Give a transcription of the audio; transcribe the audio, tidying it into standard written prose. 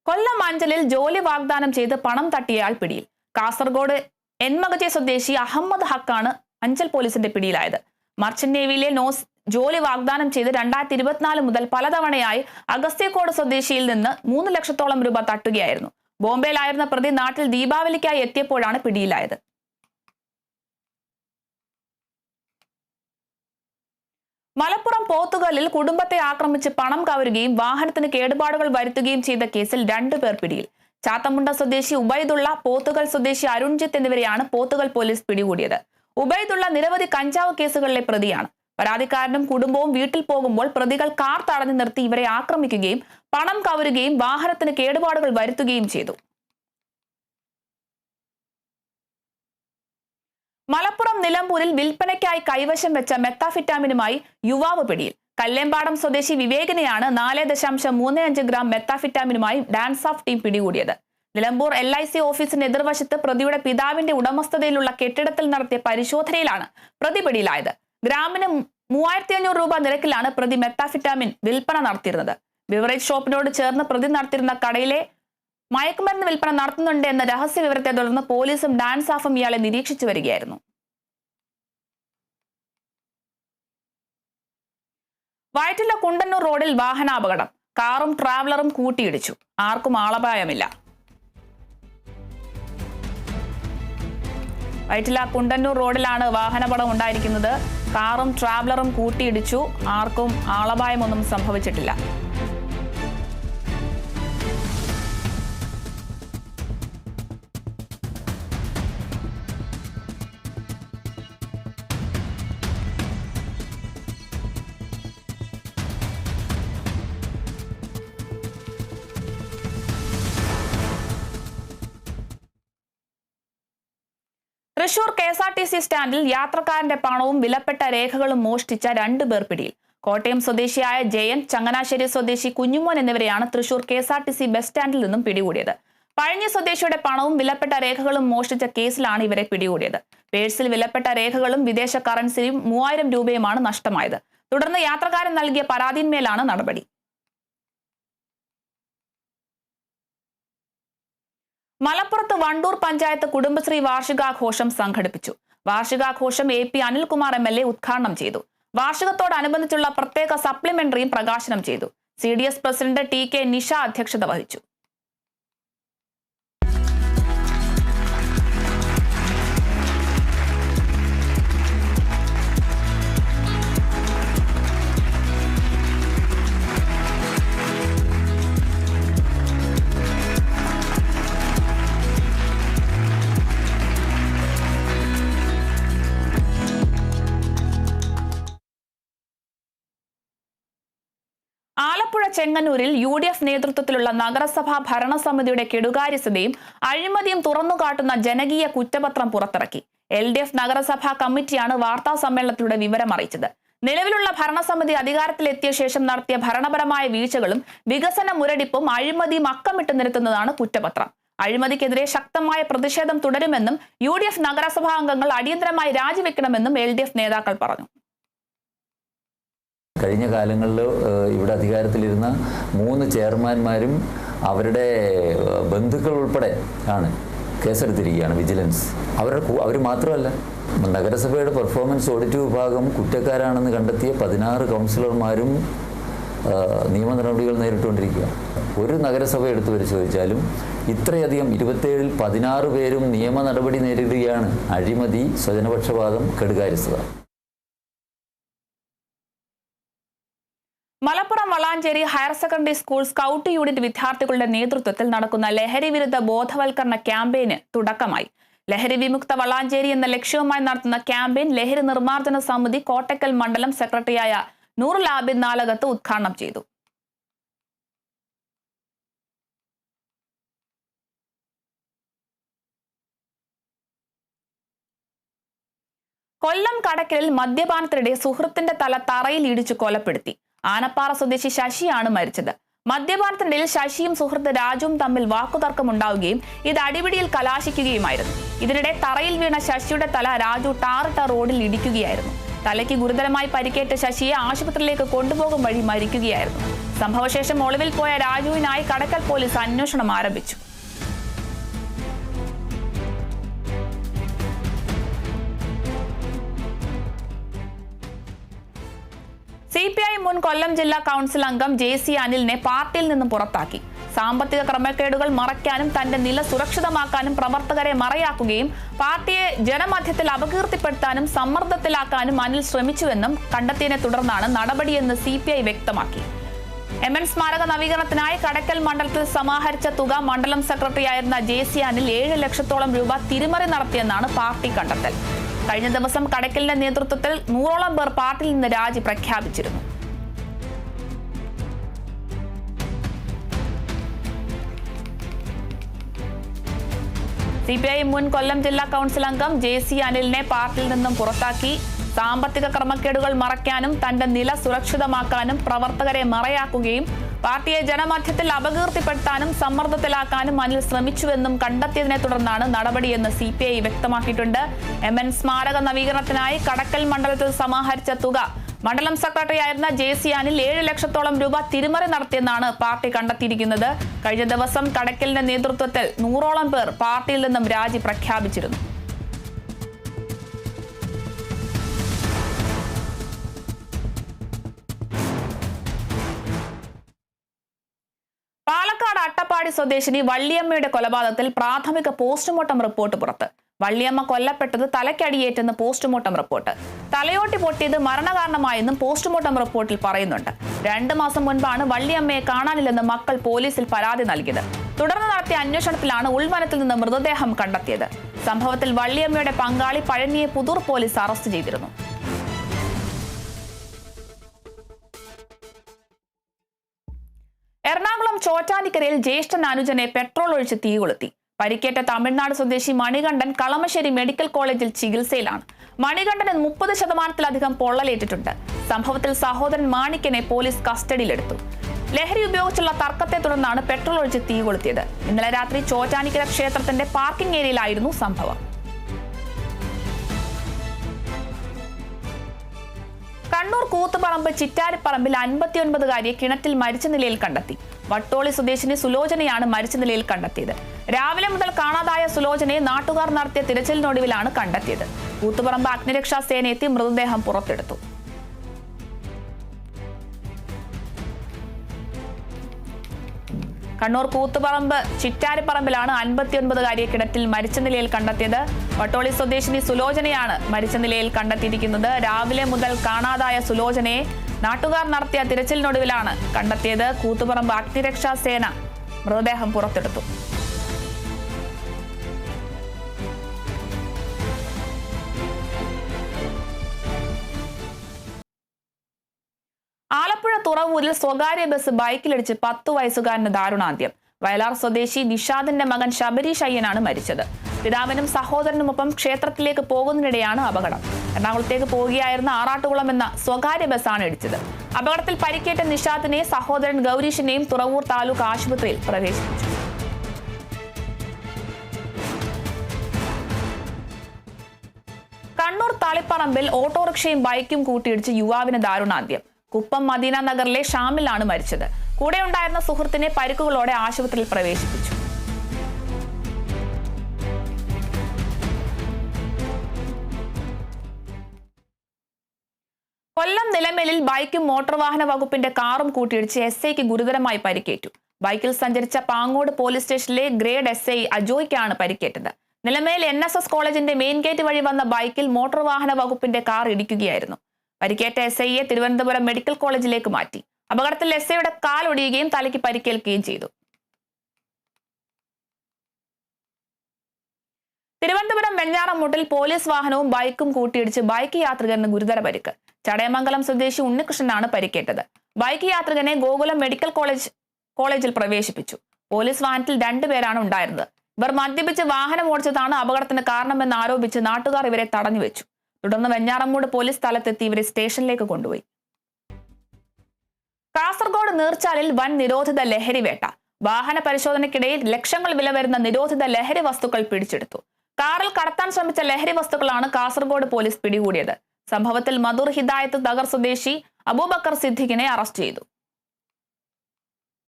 കൊല്ലം അഞ്ചലിൽ ജോലി വാഗ്ദാനം ചെയ്ത് പണം തട്ടിയയാൾ പിടിയിൽ. കാസർഗോഡ് എൻമകജെ സ്വദേശി അഹമ്മദ് ഹക്കാണ് അഞ്ചൽ പോലീസിന്റെ പിടിയിലായത്. മർച്ചന്റ് നേവിയിലെ ജോലി വാഗ്ദാനം ചെയ്ത് 2024 മുതൽ പലതവണയായി അഗസ്ത്യക്കോട് സ്വദേശിയിൽ നിന്ന് 3 ലക്ഷത്തോളം രൂപ തട്ടുകയായിരുന്നു. ബോംബെയിലായിരുന്ന പ്രതി നാട്ടിൽ ദീപാവലിക്കായി എത്തിയപ്പോഴാണ് പിടിയിലായത്. മലപ്പുറം പോത്തുകല്ലിൽ കുടുംബത്തെ ആക്രമിച്ച് പണം കവരുകയും വാഹനത്തിന് കേടുപാടുകൾ വരുത്തുകയും ചെയ്ത കേസിൽ 2 പേർ പിടിയിൽ. ചാത്തമുണ്ട സ്വദേശി ഉബൈദുള്ള, പോത്തുകൽ സ്വദേശി അരുൺജിത്ത് എന്നിവരെയാണ് പോത്തുകൽ പോലീസ് പിടികൂടിയത്. ഉബൈദുള്ള നിരവധി കഞ്ചാവ് കേസുകളിലെ പ്രതിയാണ്. പരാതിക്കാരനും കുടുംബവും വീട്ടിൽ പോകുമ്പോൾ പ്രതികൾ കാർ തടഞ്ഞു നിർത്തി ഇവരെ ആക്രമിക്കുകയും പണം കവരുകയും വാഹനത്തിന് കേടുപാടുകൾ വരുത്തുകയും ചെയ്തു. മലപ്പുറം നിലമ്പൂരിൽ വിൽപ്പനയ്ക്കായി കൈവശം വെച്ച മെത്താഫിറ്റാമിനുമായി യുവാവ് പിടിയിൽ. കല്ലേമ്പാടം സ്വദേശി വിവേകിനെയാണ് 4.35 ഗ്രാം മെത്താഫിറ്റാമിനുമായി ഡാൻസ് ഓഫ് ടീം പിടികൂടിയത്. നിലമ്പൂർ LIC ഓഫീസിന് എതിർവശത്ത് പ്രതിയുടെ പിതാവിന്റെ ഉടമസ്ഥതയിലുള്ള കെട്ടിടത്തിൽ നടത്തിയ പരിശോധനയിലാണ് പ്രതി പിടിയിലായത്. ഗ്രാമിന് 3500 രൂപ നിരക്കിലാണ് പ്രതി മെത്താഫിറ്റാമിൻ വിൽപ്പന നടത്തിയിരുന്നത്. ബിവറേജ് ഷോപ്പിനോട് ചേർന്ന് പ്രതി നടത്തിയിരുന്ന കടയിലെ മയക്കുമരുന്ന് വിൽപ്പന നടത്തുന്നുണ്ട് എന്ന രഹസ്യ വിവരത്തെ തുടർന്ന് പോലീസും ഡാൻസ് ഓഫും ഇയാളെ നിരീക്ഷിച്ചു വരികയായിരുന്നു. വയറ്റില കുണ്ടന്നൂർ റോഡിൽ വാഹനാപകടം. കാറും ട്രാവലറും കൂട്ടിയിടിച്ചു. ആർക്കും ആളപായമില്ല. വയറ്റില കുണ്ടന്നൂർ റോഡിലാണ് വാഹനാപകടം ഉണ്ടായിരിക്കുന്നത്. കാറും ട്രാവലറും കൂട്ടിയിടിച്ചു. ആർക്കും ആളപായമൊന്നും സംഭവിച്ചിട്ടില്ല. തൃശൂർ KSRTC സ്റ്റാൻഡിൽ യാത്രക്കാരന്റെ പണവും വിലപ്പെട്ട രേഖകളും മോഷ്ടിച്ച 2 പേർ പിടിയിൽ. കോട്ടയം സ്വദേശിയായ ജയൻ, ചങ്ങനാശ്ശേരി സ്വദേശി കുഞ്ഞുമോൻ എന്നിവരെയാണ് തൃശൂർ KSRTC ബസ് സ്റ്റാൻഡിൽ നിന്നും പിടികൂടിയത്. പഴഞ്ഞി സ്വദേശിയുടെ പണവും വിലപ്പെട്ട രേഖകളും മോഷ്ടിച്ച കേസിലാണ് ഇവരെ പിടികൂടിയത്. പേഴ്സിൽ വിലപ്പെട്ട രേഖകളും വിദേശ കറൻസിയും 3000 രൂപയുമാണ് നഷ്ടമായത്. തുടർന്ന് യാത്രക്കാരൻ നൽകിയ പരാതിന്മേലാണ് നടപടി. മലപ്പുറത്ത് വണ്ടൂർ പഞ്ചായത്ത് കുടുംബശ്രീ വാർഷികാഘോഷം സംഘടിപ്പിച്ചു. വാർഷികാഘോഷം AP അനിൽകുമാർ MLA ഉദ്ഘാടനം ചെയ്തു. വാർഷികത്തോടനുബന്ധിച്ചുള്ള പ്രത്യേക സപ്ലിമെന്ററിയും പ്രകാശനം ചെയ്തു. CDS പ്രസിഡന്റ് TK നിഷ അധ്യക്ഷത വഹിച്ചു. ആലപ്പുഴ ചെങ്ങന്നൂരിൽ UDF നേതൃത്വത്തിലുള്ള നഗരസഭാ ഭരണസമിതിയുടെ കെടുകാര്യസ്ഥതയും അഴിമതിയും തുറന്നുകാട്ടുന്ന ജനകീയ കുറ്റപത്രം പുറത്തിറക്കി. LDF നഗരസഭാ കമ്മിറ്റിയാണ് വാർത്താ സമ്മേളനത്തിലൂടെ വിവരം അറിയിച്ചത്. നിലവിലുള്ള ഭരണസമിതി അധികാരത്തിലെത്തിയ ശേഷം നടത്തിയ ഭരണപരമായ വീഴ്ചകളും വികസന മുരടിപ്പും അഴിമതിയും അക്കമിട്ട് നിരത്തുന്നതാണ് കുറ്റപത്രം. അഴിമതിക്കെതിരെ ശക്തമായ പ്രതിഷേധം തുടരുമെന്നും UDF നഗരസഭാ അംഗങ്ങൾ അടിയന്തരമായി രാജിവെക്കണമെന്നും LDF നേതാക്കൾ പറഞ്ഞു. കഴിഞ്ഞ കാലങ്ങളിൽ ഇവിടെ അധികാരത്തിലിരുന്ന 3 ചെയർമാൻമാരും അവരുടെ ബന്ധുക്കൾ ഉൾപ്പെടെ ആണ് കേസെടുത്തിരിക്കുകയാണ് വിജിലൻസ്. അവർ മാത്രമല്ല, നഗരസഭയുടെ പെർഫോമൻസ് ഓഡിറ്റ് വിഭാഗം കുറ്റക്കാരാണെന്ന് കണ്ടെത്തിയ 16 കൗൺസിലർമാരും നിയമ നടപടികൾ നേരിട്ടുകൊണ്ടിരിക്കുകയാണ്. ഒരു നഗരസഭ എടുത്തു പരിശോധിച്ചാലും ഇത്രയധികം 27-ൽ 16 പേരും നിയമ നടപടി നേരിടുകയാണ്. അഴിമതി, സ്വജനപക്ഷപാതം, കെടുകാര്യസ്ഥത. Malappuram Valanchery higher secondary school scout unit വിദ്യാർത്ഥികളുടെ നേതൃത്വത്തിൽ നടക്കുന്ന ലഹരി വിരുദ്ധ ബോധവൽക്കരണ ക്യാമ്പയിന് തുടക്കമായി. ലഹരി വിമുക്ത വളാഞ്ചേരി എന്ന ലക്ഷ്യവുമായി നടത്തുന്ന ക്യാമ്പയിൻ ലഹരി നിർമ്മാർജ്ജന സമിതി കോട്ടക്കൽ മണ്ഡലം സെക്രട്ടറിയായ നൂറുൽ ആബിദ് നാലകത്ത് ഉദ്ഘാടനം ചെയ്തു. കൊല്ലം കടക്കലിൽ മദ്യപാനത്തിനിടെ സുഹൃത്തിന്റെ തല തറയിൽ ഇടിച്ചു കൊലപ്പെടുത്തി. ആനപ്പാറ സ്വദേശി ശശിയാണ് മരിച്ചത്. മദ്യപാനത്തിനിടയിൽ ശശിയും സുഹൃത്ത് രാജുവും തമ്മിൽ വാക്കുതർക്കമുണ്ടാവുകയും ഇത് അടിപിടിയിൽ കലാശിക്കുകയുമായിരുന്നു. ഇതിനിടെ തറയിൽ വീണ ശശിയുടെ തല രാജു ടാറിട്ട റോഡിൽ ഇടിക്കുകയായിരുന്നു. തലയ്ക്ക് ഗുരുതരമായി പരിക്കേറ്റ ശശിയെ ആശുപത്രിയിലേക്ക് കൊണ്ടുപോകും വഴി മരിക്കുകയായിരുന്നു. സംഭവശേഷം ഒളിവിൽ പോയ രാജുവിനായി കടക്കൽ പോലീസ് അന്വേഷണം ആരംഭിച്ചു. CPI മുൻ കൊല്ലം ജില്ലാ കൗൺസിൽ അംഗം JC അനിലിനെ പാർട്ടിയിൽ നിന്നും പുറത്താക്കി. സാമ്പത്തിക ക്രമക്കേടുകൾ മറയ്ക്കാനും തന്റെ നില സുരക്ഷിതമാക്കാനും പ്രവർത്തകരെ മറയാക്കുകയും പാർട്ടിയെ ജനമധ്യത്തിൽ അപകീർത്തിപ്പെടുത്താനും സമ്മർദ്ദത്തിലാക്കാനും അനിൽ ശ്രമിച്ചുവെന്നും കണ്ടെത്തിയതിനെ തുടർന്നാണ് നടപടിയെന്ന് CPI വ്യക്തമാക്കി. MN സ്മാരക നവീകരണത്തിനായി കടക്കൽ മണ്ഡലത്തിൽ സമാഹരിച്ച തുക മണ്ഡലം സെക്രട്ടറിയായിരുന്ന JC അനിൽ 7 ലക്ഷത്തോളം രൂപ തിരിമറി നടത്തിയെന്നാണ് പാർട്ടി കണ്ടെത്തൽ. കഴിഞ്ഞ ദിവസം കടക്കലിന്റെ നേതൃത്വത്തിൽ 100ഓളം പേർ പാർട്ടിയിൽ നിന്ന് രാജി പ്രഖ്യാപിച്ചിരുന്നു. CPI മുൻ കൊല്ലം ജില്ലാ കൗൺസിൽ അംഗം JC അനിലിനെ പാർട്ടിയിൽ നിന്നും പുറത്താക്കി. സാമ്പത്തിക ക്രമക്കേടുകൾ മറയ്ക്കാനും തന്റെ നില സുരക്ഷിതമാക്കാനും പ്രവർത്തകരെ മറയാക്കുകയും പാർട്ടിയെ ജനമധ്യത്തിൽ അപകീർത്തിപ്പെടുത്താനും സമ്മർദ്ദത്തിലാക്കാനും അനിൽ ശ്രമിച്ചുവെന്നും കണ്ടെത്തിയതിനെ തുടർന്നാണ് നടപടിയെന്ന് CPI വ്യക്തമാക്കിയിട്ടുണ്ട്. MN സ്മാരക നവീകരണത്തിനായി കടക്കൽ മണ്ഡലത്തിൽ സമാഹരിച്ച തുക മണ്ഡലം സെക്രട്ടറിയായിരുന്ന JC അനിൽ 7 ലക്ഷത്തോളം രൂപ തിരിമറി നടത്തിയെന്നാണ് പാർട്ടി കണ്ടെത്തിയിരിക്കുന്നത്. കഴിഞ്ഞ ദിവസം കടക്കലിന്റെ നേതൃത്വത്തിൽ 100ഓളം പേർ പാർട്ടിയിൽ നിന്നും രാജി പ്രഖ്യാപിച്ചിരുന്നു. പാലക്കാട് അട്ടപ്പാടി സ്വദേശിനി വള്ളിയമ്മയുടെ കൊലപാതകത്തിൽ പ്രാഥമിക പോസ്റ്റ്മോർട്ടം റിപ്പോർട്ട് പുറത്ത്. വള്ളിയമ്മ കൊല്ലപ്പെട്ടത് തലയ്ക്കടിയേറ്റെന്ന് പോസ്റ്റ്മോർട്ടം റിപ്പോർട്ട്. തലയോട്ടി പൊട്ടിയത് മരണകാരണമായെന്നും പോസ്റ്റ്മോർട്ടം റിപ്പോർട്ടിൽ പറയുന്നുണ്ട്. 2 മാസം മുൻപാണ് വള്ളിയമ്മയെ കാണാനില്ലെന്ന് മക്കൾ പോലീസിൽ പരാതി നൽകിയത്. തുടർന്ന് നടത്തിയ അന്വേഷണത്തിലാണ് ഉൾവനത്തിൽ നിന്ന് മൃതദേഹം കണ്ടെത്തിയത്. സംഭവത്തിൽ വള്ളിയമ്മയുടെ പങ്കാളി പഴനിയെ പുതൂർ പോലീസ് അറസ്റ്റ് ചെയ്തിരുന്നു. എറണാകുളം ചോറ്റാനിക്കരയിൽ ജ്യേഷ്ഠൻ അനുജനെ പെട്രോൾ ഒഴിച്ച് തീ കൊളുത്തി. പരിക്കേറ്റ തമിഴ്നാട് സ്വദേശി മണികണ്ഠൻ കളമശ്ശേരി മെഡിക്കൽ കോളേജിൽ ചികിത്സയിലാണ്. മണികണ്ഠന് 30% പൊള്ളലേറ്റിട്ടുണ്ട്. സംഭവത്തിൽ സഹോദരൻ മാണിക്കനെ പോലീസ് കസ്റ്റഡിയിലെടുത്തു. ലഹരി ഉപയോഗിച്ചുള്ള തർക്കത്തെ തുടർന്നാണ് പെട്രോൾ ഒഴിച്ച് തീ കൊളുത്തിയത്. ഇന്നലെ രാത്രി ചോറ്റാനിക്കര ക്ഷേത്രത്തിന്റെ പാർക്കിംഗ് ഏരിയയിലായിരുന്നു സംഭവം. കണ്ണൂർ കൂത്തുപറമ്പ് ചിറ്റാരിപ്പറമ്പിൽ 59കാരിയെ കിണറ്റിൽ മരിച്ച നിലയിൽ കണ്ടെത്തി. വട്ടോളി സ്വദേശിനി സുലോചനയാണ് മരിച്ച നിലയിൽ കണ്ടെത്തിയത്. രാവിലെ മുതൽ കാണാതായ സുലോചനയെ നാട്ടുകാർ നടത്തിയ തിരച്ചിലിനൊടുവിലാണ് കണ്ടെത്തിയത്. കൂത്തുപറമ്പ് അഗ്നിരക്ഷാ സേന എത്തി മൃതദേഹം പുറത്തെടുത്തു. കണ്ണൂർ കൂത്തുപറമ്പ് ചിറ്റാരിപ്പറമ്പിലാണ് 59കാരിയെ കിണറ്റിൽ മരിച്ച നിലയിൽ കണ്ടെത്തിയത്. വട്ടോളി സ്വദേശിനി സുലോചനയാണ് മരിച്ച നിലയിൽ കണ്ടെത്തിയിരിക്കുന്നത്. രാവിലെ മുതൽ കാണാതായ സുലോചനയെ നാട്ടുകാർ നടത്തിയ തിരച്ചിലിനൊടുവിലാണ് കണ്ടെത്തിയത്. കൂത്തുപറമ്പ് അഗ്നിരക്ഷാ സേന മൃതദേഹം പുറത്തെടുത്തു. ആലപ്പുഴ തുറവൂരിൽ സ്വകാര്യ ബസ് ബൈക്കിലിടിച്ച് 10 വയസ്സുകാരന് ദാരുണാന്ത്യം. വയലാർ സ്വദേശി നിഷാദിന്റെ മകൻ ശബരീഷ് അയ്യനാണ് മരിച്ചത്. പിതാവിനും സഹോദരനുമൊപ്പം ക്ഷേത്രത്തിലേക്ക് പോകുന്നതിനിടെയാണ് അപകടം. എറണാകുളത്തേക്ക് പോവുകയായിരുന്ന ആറാട്ടുകുളം എന്ന സ്വകാര്യ ബസ്സാണ് ഇടിച്ചത്. അപകടത്തിൽ പരിക്കേറ്റ നിഷാദിനെ സഹോദരൻ ഗൗരീഷിനെയും തുറവൂർ താലൂക്ക് ആശുപത്രിയിൽ പ്രവേശിപ്പിച്ചു. കണ്ണൂർ തളിപ്പറമ്പിൽ ഓട്ടോറിക്ഷയും ബൈക്കും കൂട്ടിയിടിച്ച് യുവാവിന് ദാരുണാന്ത്യം. കുപ്പം മദീന നഗറിലെ ഷാമിലാണ് മരിച്ചത്. കൂടെയുണ്ടായിരുന്ന സുഹൃത്തിനെ പരിക്കുകളോടെ ആശുപത്രിയിൽ പ്രവേശിപ്പിച്ചു. കൊല്ലം നിലമേലിൽ ബൈക്കും മോട്ടോർ വാഹന വകുപ്പിന്റെ കാറും കൂട്ടിയിടിച്ച് SIക്ക് ഗുരുതരമായി പരിക്കേറ്റു. ബൈക്കിൽ സഞ്ചരിച്ച പാങ്ങോട് പോലീസ് സ്റ്റേഷനിലെ ഗ്രേഡ് SI അജോയ്ക്കാണ് പരിക്കേറ്റത്. നിലമേൽ NSS കോളേജിന്റെ മെയിൻ ഗേറ്റ് വഴി വന്ന ബൈക്കിൽ മോട്ടോർ വാഹന വകുപ്പിന്റെ കാർ ഇടിക്കുകയായിരുന്നു. പരിക്കേറ്റ SIയെ തിരുവനന്തപുരം മെഡിക്കൽ കോളേജിലേക്ക് മാറ്റി. അപകടത്തിൽ SIയുടെ കാൽ ഒടിയുകയും തലയ്ക്ക് പരിക്കേൽക്കുകയും ചെയ്തു. തിരുവനന്തപുരം വെഞ്ഞാറമൂട്ടിൽ പോലീസ് വാഹനവും ബൈക്കും കൂട്ടിയിടിച്ച് ബൈക്ക് യാത്രികന് ഗുരുതര പരിക്ക്. ചടയമംഗലം സ്വദേശി ഉണ്ണികൃഷ്ണനാണ് പരിക്കേറ്റത്. ബൈക്ക് യാത്രികനെ ഗോകുലം മെഡിക്കൽ കോളേജിൽ പ്രവേശിപ്പിച്ചു. പോലീസ് വാഹനത്തിൽ 2 പേരാണ് ഉണ്ടായിരുന്നത്. ഇവർ മദ്യപിച്ച് വാഹനം ഓടിച്ചതാണ് അപകടത്തിന് കാരണമെന്ന് ആരോപിച്ച് നാട്ടുകാർ ഇവരെ തടഞ്ഞുവെച്ചു. തുടർന്ന് വെഞ്ഞാറമൂട് പോലീസ് സ്ഥലത്തെത്തി ഇവരെ സ്റ്റേഷനിലേക്ക് കൊണ്ടുപോയി. കാസർഗോഡ് നീർച്ചാലിൽ വൻ നിരോധിത ലഹരി വേട്ട. വാഹന പരിശോധനയ്ക്കിടയിൽ ലക്ഷങ്ങൾ വില വരുന്ന നിരോധിത ലഹരി വസ്തുക്കൾ പിടിച്ചെടുത്തു. കാറിൽ കടത്താൻ ശ്രമിച്ച ലഹരി വസ്തുക്കളാണ് കാസർഗോഡ് പോലീസ് പിടികൂടിയത്. സംഭവത്തിൽ മധുർ ഹിദായത്ത് നഗർ സ്വദേശി അബൂബക്കർ സിദ്ദിഖിനെ അറസ്റ്റ് ചെയ്തു.